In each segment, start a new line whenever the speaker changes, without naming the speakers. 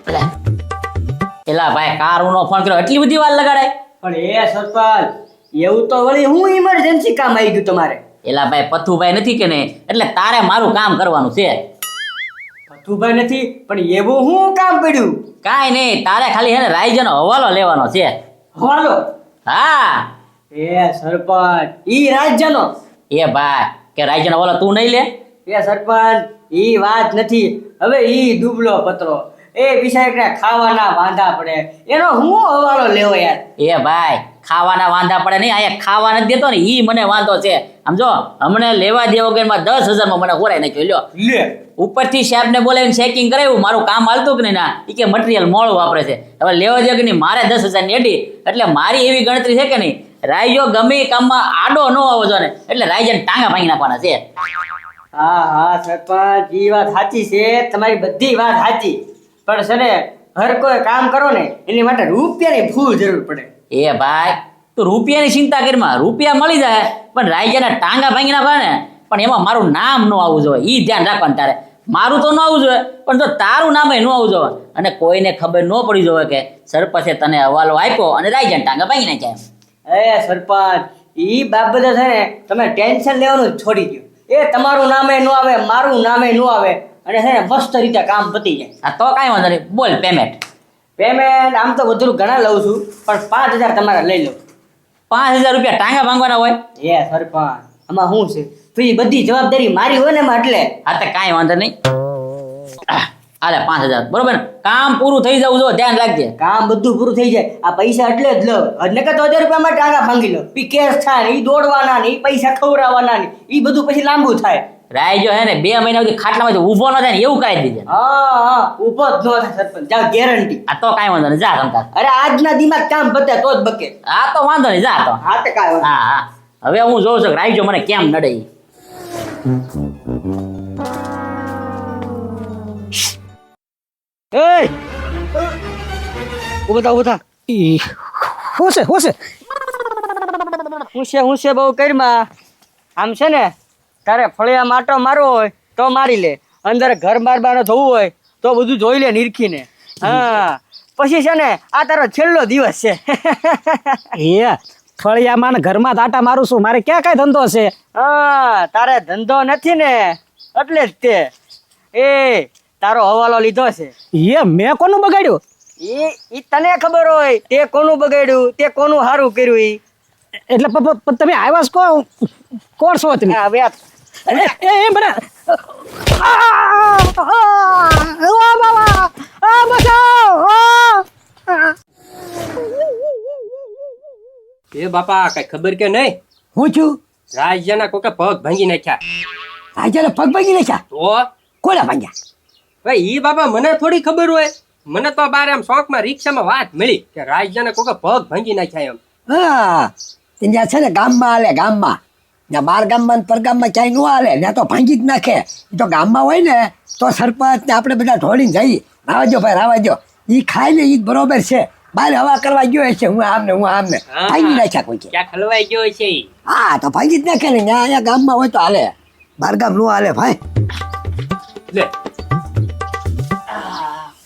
એલા ભાઈ કારુનો ફોન કર્યો એટલી બધી વાર લગાડાય?
પણ એ સરપંચ એવું તો વળી હું ઇમરજન્સી કામ આવી ગયું તમારે.
એલા ભાઈ પથ્થુભાઈ નથી કે નહીં એટલે તારે મારું કામ કરવાનું છે.
પથુભાઈ નથી પણ એવું હું કામ પડ્યું?
કાંઈ નહીં, તારે ખાલી હે ને રાયજાનો હવાલો લેવાનો છે.
હવાલો?
હા
એ સરપંચ ઈ રાજ્યનો?
એ ભાઈ કે રાયજાનો હવાલો તું નહીં લે?
એ સરપંચ ઈ વાત નથી. હવે ઈ દુબળો પતરો એ બિચારીને ખાવાના વાંધા પડે એનો હું હવાલો લેવો યાર?
એ ભાઈ ખાવાના વાંધા પડે નહીં, અહીંયા ખાવા નથી દેતો ને ઈ મને વાંધો છે. સમજો હમણે લેવા દે વગરમાં 10,000 મને હોરાઈ નાખ્યો. લ્યો
લે
ઉપરથી સાહેબને બોલાવીને ચેકિંગ કરાવ્યું, મારું કામ હાલતું કે નહીં ના, એ કે મટીરિયલ મોડું વાપરે છે. હવે લેવા દે કે નહીં મારે 10,000 ની એડી, એટલે મારી એવી ગણતરી છે કે નહીં રાયજો ગમે એ કામમાં આડો ન આવવો જોઈએ એટલે રાયજાને ટાંગા ભાંગી નાખવાના છે.
હા હા સરપંચ ઈ વાત સાચી છે, તમારી બધી વાત સાચી. પણ છે ને હર કોઈ કામ કરો ને એની માટે રૂપિયાની ફૂલ જરૂર પડે.
એ ભાઈ તું રૂપિયાની ચિંતા કરીમાં, રૂપિયા મળી જાય પણ રાયજાના ટાંગા ભાંગી નાખવા ને, પણ એમાં મારું નામ ન આવવું જોઈએ ઈ ધ્યાન રાખવાનું. તારે મારું તો ન આવવું જોઈએ પણ જો તારું નામ ન આવવું જોઈએ અને કોઈને ખબર ન પડી જોઈએ કે સરપંચે તને હવાલો આપ્યો અને રાયજાના ટાંગા ભાંગી નાખ્યા.
એ સરપંચ ઈ બાબતે છે ને તમે ટેન્શન લેવાનું જ છોડી દો. એ તમારું નામે ન આવે મારું નામે ન આવે અને છે ને મસ્ત રીતે કામ પતી જાય.
આ તો કાંઈ વાંધો નહીં, બોલ પેમેન્ટ.
પેમેન્ટ આમ તો વધુ ઘણા લઉં છું પણ 5,000 તમારે લઈ લો.
5,000 રૂપિયા ટાંગા ભાંગવાના હોય?
એ સરપંચ આમાં શું છે, તો એ બધી જવાબદારી મારી હોય ને એમાં એટલે.
હા તો કાંઈ વાંધો નહીં, હાલે 5,000 બરોબર ને? કામ પૂરું થઈ જવું જો ધ્યાન રાખજે.
કામ બધું પૂરું થઈ જાય આ પૈસા એટલે જ લો. એટલે કે 1,000 રૂપિયામાં ટાંગા ભાંગી લો. પી કેસ થાય ને ઈ દોડવાના ને ઈ પૈસા ખવડાવવાના ને ઈ બધું પછી લાંબુ થાય.
રાયજો હે ને 2 મહિના સુધી ખાટલામાંથી ઊભો ન થાય ને એવું કરાવી દીધે.
હા ઉભો જ ન થાય સરપંચ, જાવ ગેરંટી.
આ તો કાંઈ વાંધો નહીં, જા તમતાર.
અરે આજના દિમાગ કામ બતે તો જ બકે.
આ તો વાંધો નહીં, જા તો.
હા તે કાંઈ વાંધો
હા હા હવે હું જોઉં છું કે રાયજો મને કેમ નડે ઈ.
નહીં. ઉભા હું છે બહુ કરીમાં. આમ છે ને તારે ફળિયા માટો મારવો હોય તો મારી લે, અંદર ઘર બારબાનો થવું હોય તો બધું જોઈ લે નિરખીને. હા પછી છે ને આ તારો છેલ્લો દિવસ છે.
એ ફળિયામાં ને ઘરમાં આટા મારું છું, મારે ક્યાં કઈ ધંધો છે?
હા તારે ધંધો નથી ને એટલે જ તે એ તારો હવાલો લીધો છે.
એ મેં કોનું બગાડ્યું?
ઈ તને ખબર હોય તે કોનું બગાડ્યું તે કોનું સારું કર્યું. ઈ
એટલે તમે આવ્યા કોણ છો તમે?
હવે
એ બને
એ બાપા કઈ ખબર કે નહીં?
હું છું
રાજ્યના કોકે પગ ભાંગી નાખ્યા.
આજે પગ ભાગી નાખ્યા?
તો
કોને ભાગ્યા?
ભાઈ ઈ બાપા મને થોડી ખબર હોય. મને તો બારે આમ શોખમાં રિક્ષામાં વાત મળી કે રાજ્યના કોકે પગ ભાંગી નાખ્યા એમ.
હા ત્યાં છે ને ગામમાં હાલે, ગામમાં ત્યાં બાર ગામમાં ને પરગામમાં ક્યાંય ન હાલે, ત્યાં તો ભાંગી જ નાખે. એ તો ગામમાં હોય ને તો સરપંચ ને આપણે બધા ઢોળીને જઈએ, રાવાજો ભાઈ રાવાજો, એ ખાય ને એ બરોબર છે. બહાર હવા કરવા ગયો છે હું આમને ભાંગી નાખ્યા કોઈ કે.
ક્યાં ખલવાઈ ગયો છે ઈ?
હા તો ભાંગી જ નાખે ને. ત્યાં અહીંયા ગામમાં હોય તો હાલે, બાર ગામ ન હાલે ભાઈ.
લે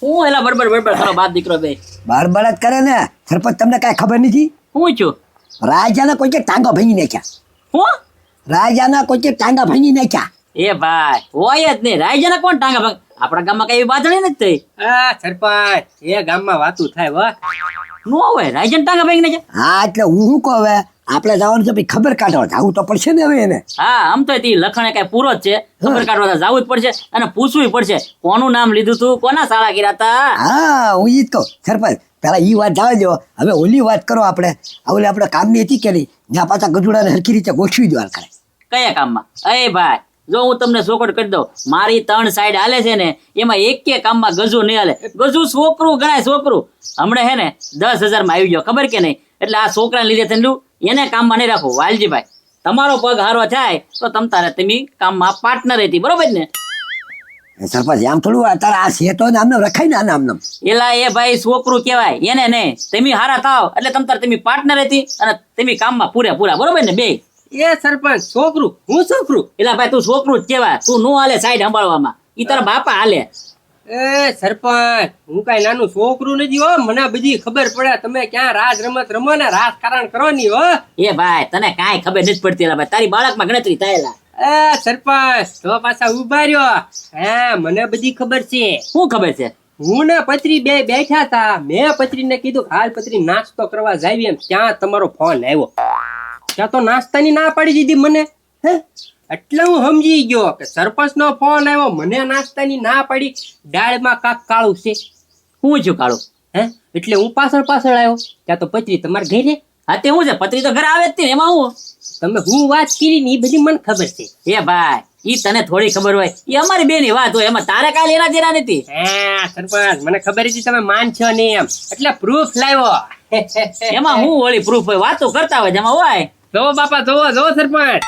હું એલા બરબર તારો બાપ દીકરો બે
બાર બળદ કરે ને સરપંચ, તમને કાંઈ ખબર નથી?
હું છું
રાજાના કોઈ કે ટાંગા ભાંગી નાખ્યા.
હું
રાજાના કોઈ કે ટાંગા ભાંગી નાખ્યા.
એ ભાઈ હોય જ નહીં, રાયજાના કોણ ટાંગા ભાંગ? આપણા ગામમાં કઈ એવી બાંધણી નથી થઈ.
આ સરપંચ એ ગામમાં વાતું થાય વાહ.
નો હોય રાયજાના ટાંગા ભાંગી નાખ્યા.
હા એટલે હું શું કહું, હવે આપણે જવાનું છે ભાઈ, ખબર કાઢવા જવું તો પડશે ને હવે એને.
હા આમ તો તે લખણે કઈ પૂરો જ છે, ખબર કાઢવા જવું જ પડશે અને પૂછવું પડશે કોનું નામ લીધું તું, કોના શાળા કર્યા હતા.
હા હું ઈ જ કહું સરપંચ, પેલા ઈ વાત જવા દો, હવે ઓલી વાત કરો. આપણે ઓલી આપણે કામની હતી કે નહીં, જ્યાં પાછા ગજુડાને હરખી રીતે ગોઠવી દો હાલ કરે.
કયા કામમાં? એ ભાઈ જો હું તમને ચોખવટ કરી દઉં, મારી 3 સાઈડ હાલે છે ને એમાં એક કામમાં ગજુ નહીં હાલે. ગજુ છોકરું ગણાય, છોકરું. હમણાં હે ને 10,000 માં આવી ગયો, ખબર કે નહીં? એટલે આ છોકરાને લીધે થયેલું એને કામમાં નહીં રાખો. વાલજીભાઈ તમારો પગ હારો થાય તો તમે કામમાં પાર્ટનર હતી, બરોબર ને?
સરપંચ આમ થોડું અત્યારે આ સેતો આમને રખાય ને આને આમને.
એલા એ ભાઈ છોકરું કહેવાય એને નહીં. તમે હારા થાવ એટલે તમે પાર્ટનર હતી અને તમે કામમાં પૂરેપૂરા, બરોબર ને? બે
એ સરપંચ છોકરું હું છોકરું?
એલા ભાઈ તું છોકરું જ કહેવાય, તું નો હાલે સાઈડ સંભાળવામાં, ઈ તારા બાપા હાલે.
એ સરપંચ, હું કઈ નાનું છોકરું નથી હો, મને બધી ખબર પડે. તમે ક્યાં રાજ રમત રમો ને રાજકારણ કરો ની હો.
એ ભાઈ તને કાંઈ ખબર નથી પડતી લા ભાઈ, તારી બાળકમાં ગણતરી થયેલા.
એ સરપંચ તો પાછા ઉભા રહ્યો. હા, મને બધી ખબર છે.
શું ખબર છે?
હું ને પત્રી બે બેઠા હતા. મેં પત્રીને કીધું કે હાલ પત્રી નાસ્તો કરવા જાવી એમ, ત્યાં તમારો ફોન આવ્યો. ત્યાં તો નાસ્તાની ના પાડી દીધી મને. હે, એટલે હું સમજી ગયો કે સરપંચ નો ફોન આવ્યો, મને નાસ્તાની ના પાડી. દાળમાં કાક કાળું છે.
શું છું કાળું?
હે, એટલે હું પાછળ આવ્યો. ત્યાં તો પત્રી તમારે ઘરે.
હા તે શું છે, પત્રી તો ઘરે આવે જ તે ને, એમાં હું?
તમે હું વાત કરી ને એ બધી મને ખબર છે.
એ ભાઈ ઈ તને થોડી ખબર હોય, ઈ અમારી બેની વાત હોય, એમાં તારે કાંઈ લેના દેના નથી.
હા સરપંચ, મને ખબર હતી તમે માનશો નહીં એમ, એટલે પ્રૂફ લાવ્યો.
એમાં હું ઓલી પ્રૂફ હોય, વાતો કરતા હોય જેમાં હોય.
જોવો બાપા, જોવો સરપંચ.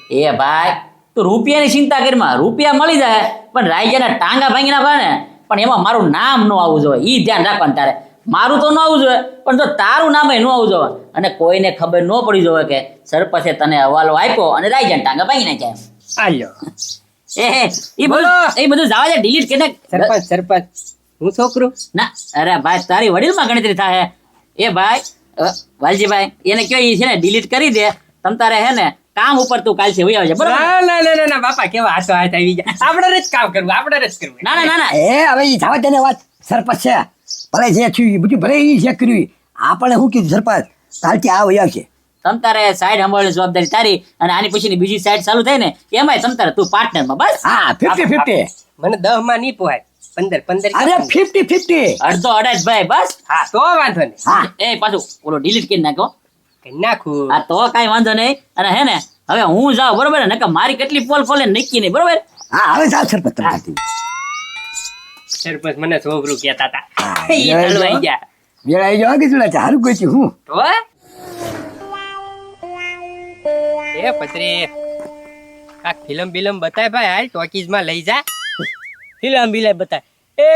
એ ભાઈ તું રૂપિયાની ચિંતા કરીમાં, રૂપિયા મળી જાય પણ રાયજાના ટાંગા ભાંગી નાખવા ને, પણ એમાં મારું નામ ન આવવું જોઈએ, ઈ ધ્યાન રાખવાનું તારે. મારું તો ન આવવું જોઈએ, પણ જો તારું નામ ન આવવું જોઈએ, અને કોઈને ખબર ન પડી જોઈએ કે સરપંચે તને હવાલો આપ્યો અને રાયજાના ટાંગા ભાંગી નાખ્યા.
આલ્યો
એ બધું જવા દે, ડિલીટ કરી નાખ.
સરપંચ હું છોકરું
ના અરે ભાઈ તારી વડીલમાં ગણતરી થાય. એ ભાઈ વાલજીભાઈ એને કયો ઈ છે ને ડિલીટ કરી દે. તમ તારે હે ને કામ ઉપર તું કાલ થી વહી આવજે, બરોબર?
ના બાપા, કેવા હાથો હાથ આવી ગયા. આપણે જ કામ કરવું, આપણે જ કરવું.
ના
એ હવે ઈ જાવા તેને વાત. સરપંચ છે ભલે જે થયું ઈ બધું ભલે ઈ જે કર્યું. આપણે શું કીધું સરપંચ, કાલથી આ વહી આવશે.
તમ તારે સાઈડ સંભાળવાની જવાબદારી તારી, અને આની પછીની બીજી સાઈડ ચાલુ થાય ને એમાંય તમ તારે તું પાર્ટનરમાં. બસ
હા 50-50.
મને 10 માં નહીં પોહાય, 15
અરે 50-50.
અડધો અડાજ ભાઈ, બસ.
હા તો વાંધો નહીં.
હા
એ પાછું ઓલો ડિલીટ કરી નાખો.
કરી નાખું.
આ તો કાંઈ વાંધો નહીં. અને હે ને હવે હું જાઉં, બરોબર ને? નકર મારી કેટલી પોલ ફોલે નક્કી નહીં, બરોબર?
હા હવે ચાલ સરપંચ તમારાથી.
સરપંચ મને છોકરું કહેતા હતા.
હા,
ઈ હલવાઈ ગયા.
વેળાઈ જાવ કે ચૂડા હારું કોઈ છે હું.
તો એ પત્રી કાક ફિલ્મ બિલમ બતાય ભાઈ, હાલ ટોકીઝ માં લઈ જા.
ફિલ્મ બિલાય બતાય. એ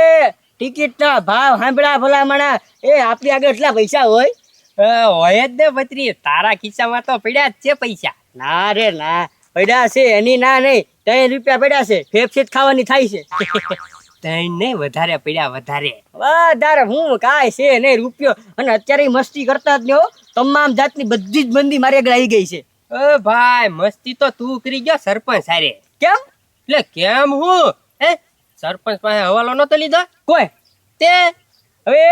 ટિકિટ ના ભાવ સાંભળ્યા ભલામણા, એ આપણી આગળ એટલા પૈસા હોય?
હોય જ ને પત્રી, તારા ખિસ્સામાં તો પડ્યા જ છે પૈસા.
ના રે ના, પડ્યા છે એની ના નહીં, 3 રૂપિયા પડ્યા છે, ફેફસેટ ખાવાની થાય છે.
તૈણ નહીં, વધારે પડ્યા, વધારે.
વધારે હું કાંઈ છે નહીં રૂપિયો. અને અત્યારે ઈ મસ્તી કરતા જ નહીં હો, તમામ જાતની બધી જ બંદી મારી આગળ આવી ગઈ છે.
ઓ ભાઈ, મસ્તી તો તું કરી ગયો સરપંચ સારે.
કેમ?
એટલે કેમ હું હે, સરપંચ પાસે હવાલો નતો લીધો
કોઈ
તે?
હવે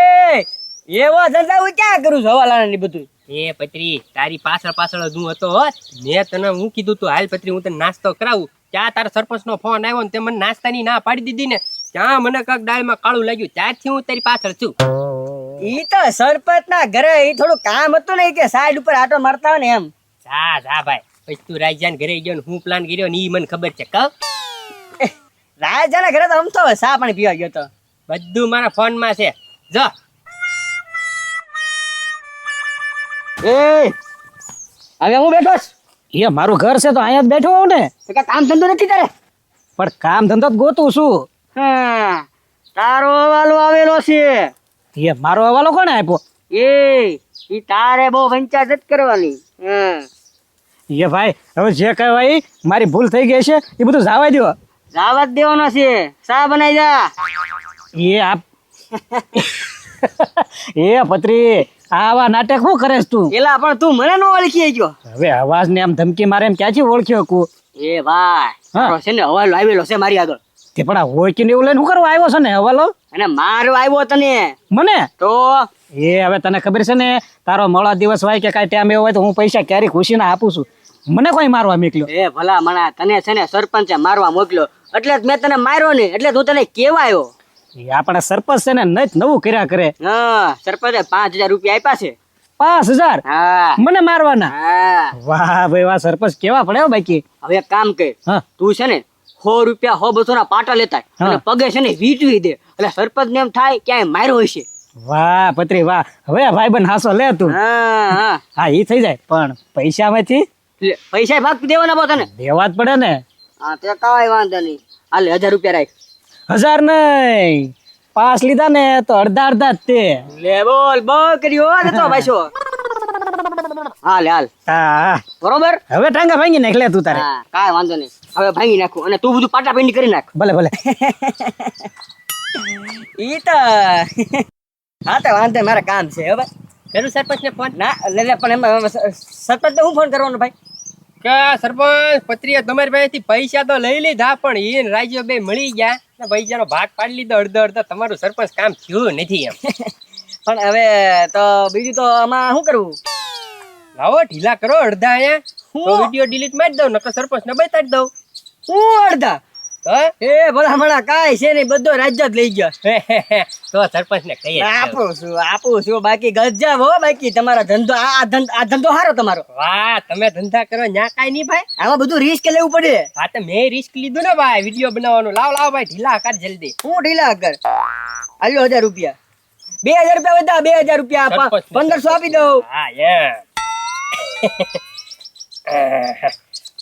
એવો ધંધા હું ક્યાં કરું છું હવાલાના ની બધું?
એ પત્રી, તારી પાછળ જ હું હતો હો. મેં તને હું કીધું તું હાલ પત્રી હું તને નાસ્તો કરાવું, ત્યાં તારા સરપંચ નો ફોન આવ્યો ને તે મને નાસ્તાની ના પાડી દીધી ને, ત્યાં મને કાક દાળમાં કાળું લાગ્યું, ત્યારથી હું તારી પાછળ છું.
ઈ તો સરપંચ ના ઘરે ઈ થોડું કામ હતું ને, કે સાઈડ ઉપર આટો મારતા હોય ને એમ.
જા ભાઈ, પછી તું રાજ્યાન ઘરે ગયો ને હું પ્લાન કર્યો ને ઈ મને ખબર છે. કહું
રાજાના ઘરે તો અમથો સા પાણી પીવા ગયો તો.
બધું મારા ફોન માં છે. જો
એ હવે હું બેઠો છું.
એ મારું ઘર છે તો અહીંયા જ બેઠો હોઉં ને.
તો કાંઈ કામ ધંધો નથી તારે?
પણ કામ ધંધો જ ગોતું છું.
હા, તારો હવાલો આવેલો છે.
એ મારો હવાલો કોને આપ્યો?
ઈ તારે બહુ પંચાયત જ કરવાની.
એ ભાઈ હવે જે કહેવાય મારી ભૂલ થઈ ગઈ છે એ બધું જવા દો.
રાવત દેવાનો છે, સા બનાવી જા.
એ આપ એ પત્રી આવા નાટક શું કરે છે તું?
એલા પણ તું મને નો ઓળખી ગયો.
હવે અવાજ ને આમ ધમકી મારે એમ ક્યાંથી ઓળખ્યો કુ?
એ ભાઈ તારો છે ને હવાલો આવેલો છે મારી આગળ.
તે પણ આ હોય કે ને એવું લઈને શું કરવા આવ્યો છે ને હવાલો?
અને મારો આવ્યો તને
મને
તો
એ હવે તને ખબર છે ને, તારો મળવા દિવસ હોય કે કાંઈ ટાઈમ એવો હોય તો હું પૈસા ક્યારેય ખુશી ના આપું છું. મને કોઈ મારવા મોકલ્યો?
એ ભલા મણા તને છે ને સરપંચે મારવા મોકલ્યો, એટલે જ મેં તને માર્યો ને, એટલે તું તને કેવા આવ્યો.
એ આપણા સરપંચ છે ને નત નવું કર્યા કરે.
હા, સરપંચે 5000 રૂપિયા આપ્યા છે.
5000?
હા
મને મારવાના?
હા.
વાહ ભાઈ વાહ, સરપંચ કેવા પડે હો બાકી.
હવે એક કામ કર,
હા
તું છે ને 100 રૂપિયા 100-200 ના પાટા લેતા આય, અને પગે છે ને વીંટવી દે, એટલે સરપંચ ને એમ થાય ક્યાંય માર્યો હશે.
વાહ પત્રી વાહ, હવે ભાઈ બન હાસો લે તું.
હા હા,
હા ઈ થઈ જાય, પણ પૈસા માંથી
લે, પૈસા ભાગ દેવાના બો તને.
દેવા જ પડે ને.
હા તે કાંઈ વાંધો નહીં, હાલે 1000 રૂપિયા રાખ.
1000 નહીં, 5 લીધા ને તો અડધા જ તે.
લે બોલ બકરીઓ ને તો ભાઈસો. હાલ હાલ
હા
બરોબર.
હવે ટાંગા ભાંગી નાખ લે તું તારે.
હા કાંઈ વાંધો નહીં. હવે ભાંગી નાખું અને તું બધું પાટાપિંડી કરી નાખ.
ભલે ભલે.
ઈ તો હા તો વાંધો નહીં, મારે કામ છે હવે.
કરું સરપંચ ને ફોન
ના લે પણ એમાં સરપંચ હું ફોન કરવાનો ભાઈ.
કે સરપંચ પત્રીએ તમારી પાસેથી પૈસા તો લઈ લીધા પણ ઈ રાજ્યો બે મળી ગયા ને પૈસાનો ભાગ પાડી લીધો અડધો અડધો. તમારું સરપંચ કામ થયું નથી એમ.
પણ હવે તો બીજું તો આમાં શું કરવું?
લાવો ઢીલા કરો અડધા અહીંયા તો વિડીયો ડિલીટ મારી દઉં નકર સરપંચ ને બતાડી દઉં.
હું અડધા
તો
એ ભલા કાંઈ છે નહીં, બધો રાજ્ય જ લઈ ગયો.
તો સરપંચ ને કહીએ
આપું છું બાકી ગજબ હો. બાકી તમારો ધંધો આ ધંધો સારો તમારો.
વાહ તમે ધંધા કરો ન્યા કાંઈ નહીં ભાઈ.
આમાં બધું રિસ્ક લેવું પડે.
હા તો મેં રિસ્ક લીધું ને ભાઈ વિડીયો બનાવવાનું. લાવ લાવ ભાઈ ઢીલા કર જલ્દી.
હું ઢીલા કર આલ્યો 1000 રૂપિયા. 2000 રૂપિયા વધા 2000 રૂપિયા આપા 1500 આપી દઉં.
હા એમ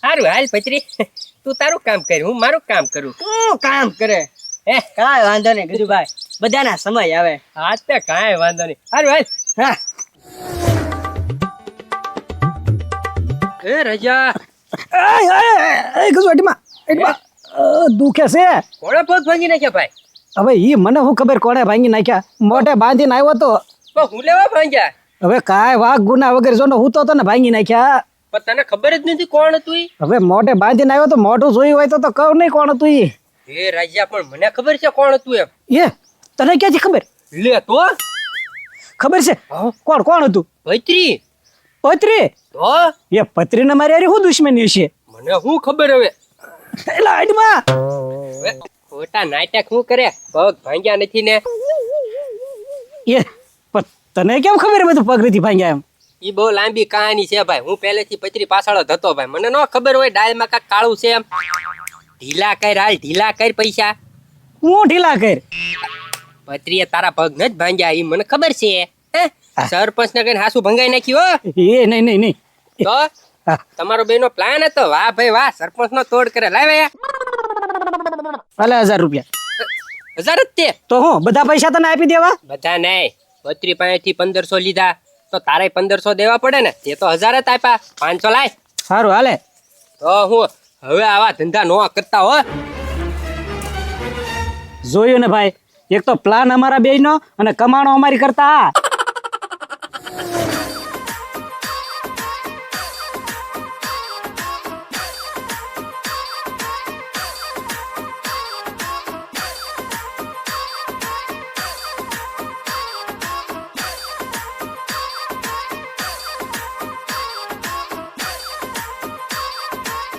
સારું હાલ પચરી તું તારું કામ કર હું મારું કામ કરું.
શું કામ કરે?
હે
કાંઈ વાંધો નહીં ગજુભાઈ, બધાના સમય આવે.
હા તે કાંઈ વાંધો નહીં. સારું હાલ.
હા
એ રજા
દુખે છે.
કોણે પગ ભાંગી નાખ્યા ભાઈ?
હવે ઈ મને શું ખબર કોણે ભાંગી નાખ્યા. મોઢે બાંધીને આવ્યો તો.
પગ હું લેવા ભાંગ્યા?
હવે કાંઈ વાઘ ગુના વગર જો હું તો ને ભાંગી નાખ્યા.
પણ તને ખબર જ નથી કોણ હતું ઈ?
હવે મોઢે બાંધીને આવ્યો તો મોઢું જોયું હોય તો કહું નહીં કોણ હતું ઈ.
એ રાજા પણ મને ખબર છે કોણ હતું એમ.
એ તને ક્યાંથી ખબર?
લે તો
ખબર છે કોણ કોણ હતું?
પૈત્રી.
પત્રી?
તો
એ પત્રીને મારી હારે શું દુશ્મની છે?
મને શું ખબર હવે.
એલા હાઈડમાં.
હવે ખોટા નાટક શું કરે? પગ ભાંગ્યા નથી ને.
એ પણ તને કેમ ખબર બધું પગ નથી ભાંગ્યા એમ?
ઈ બહુ લાંબી કહાની છે ભાઈ. હું પહેલેથી પચરી પાછળ જ હતો ભાઈ. મને ન ખબર હોય ડાળમાં કાંઈક કાળું છે એમ. ઢીલા કર હાલ ઢીલા કર પૈસા.
હું ઢીલા કર.
પત્રીએ તારા પગ ન જ ભાંગ્યા ઈ મને ખબર છે. હે સરપંચ ને કઈ હાસુ ભંગાઈ નાખ્યું હો.
એ નહીં નહીં નહીં.
તો
હા.
તમારો બેનો પ્લાન હતો. વાહ ભાઈ વાહ સરપંચ નો તોડ કરે. લાવ્યા
અલે 1000 રૂપિયા.
1000 જ તે.
તો હું બધા પૈસા તને આપી દેવા?
બધા નહીં. પત્રી પાસેથી 1500 લીધા તો તારે 1500 દેવા પડે ને. તે તો 1000 જ આપ્યા. 500 લાય.
સારું હાલે.
તો હું હવે આવા ધંધા નો કરતા હો.
જોયું ને ભાઈ, એક તો પ્લાન અમારા બેયનો અને કમાણો અમારી કરતા આ.